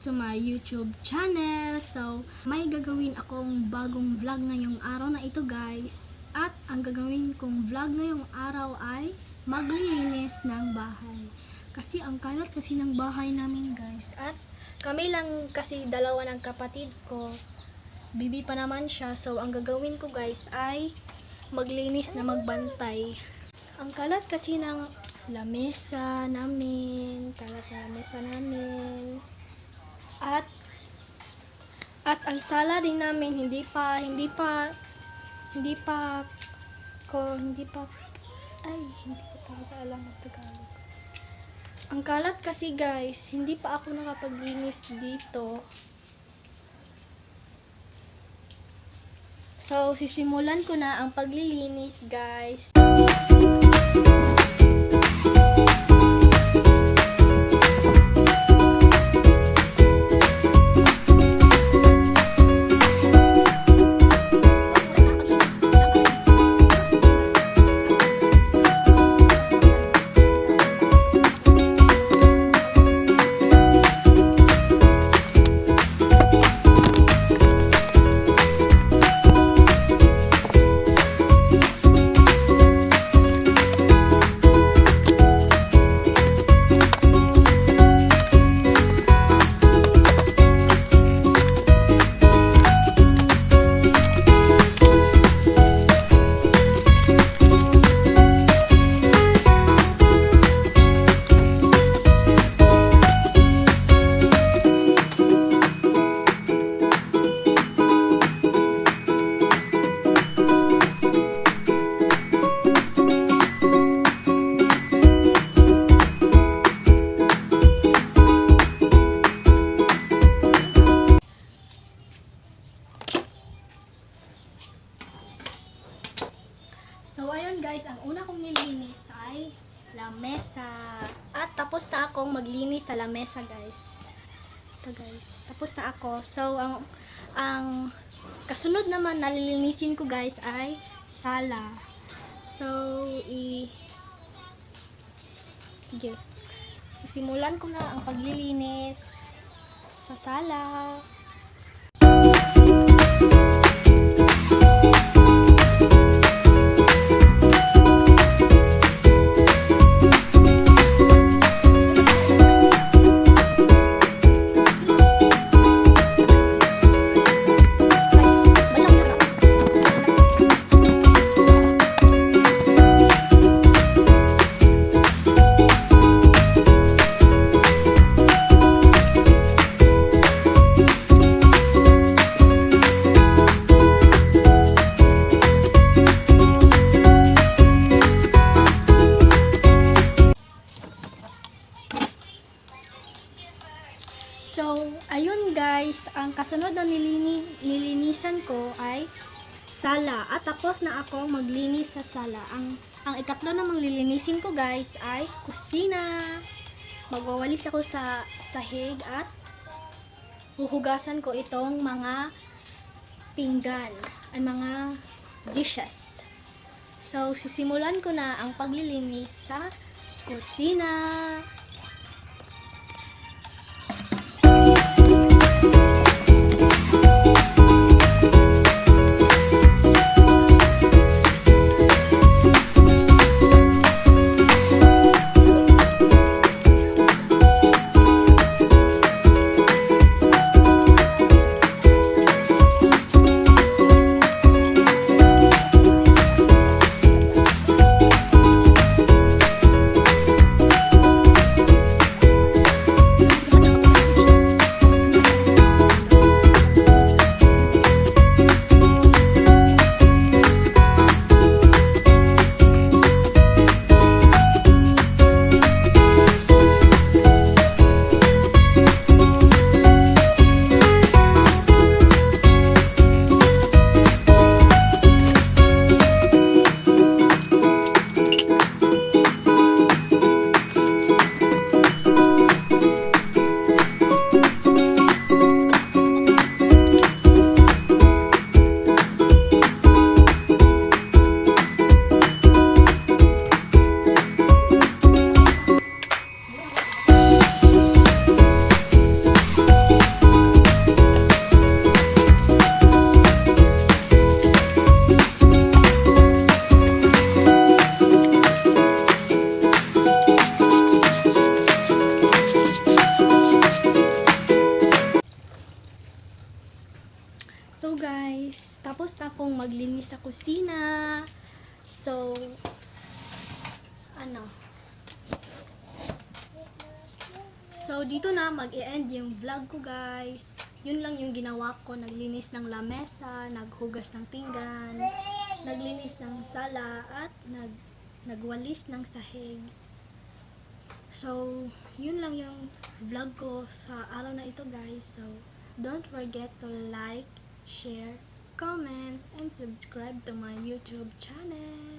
to my YouTube channel. So, may gagawin akong bagong vlog ngayong araw na ito guys. At ang gagawin kong vlog ngayong araw ay maglilinis ng bahay. Kasi ang kalat kasi ng bahay namin guys. At kami lang kasi dalawa ng kapatid ko. Bibi pa naman siya. So, ang gagawin ko guys ay maglinis na magbantay. Ang kalat kasi ng lamesa namin, kalat na lamesa namin. At ang sala din namin hindi pa talaga alam ang Tagalog. Ang kalat kasi guys, hindi pa ako nakapaglinis dito. So, sisimulan ko na ang paglilinis guys. So, ayun guys, ang una kong nilinis ay lamesa. At tapos na akong maglinis sa lamesa guys. Ito guys, tapos na ako. So, ang kasunod naman na lilinisin ko guys ay sala. So, sige. Sisimulan ko na ang paglilinis sa sala. So, ayun guys, ang kasunod na nilinisan ko ay sala. At tapos na ako maglinis sa sala. Ang ikatlo namang lilinisin ko guys ay kusina. Magwawalis ako sa sahig at huhugasan ko itong mga pinggan, ay mga dishes. So, sisimulan ko na ang paglilinis sa kusina. guys, tapos na akong maglinis sa kusina. So, So, dito na mag-e-end yung vlog ko guys. Yun lang yung ginawa ko. Naglinis ng lamesa, naghugas ng pinggan, naglinis ng sala, at nagwalis ng sahig. So, yun lang yung vlog ko sa araw na ito guys. So, don't forget to like, share, comment, and subscribe to my YouTube channel.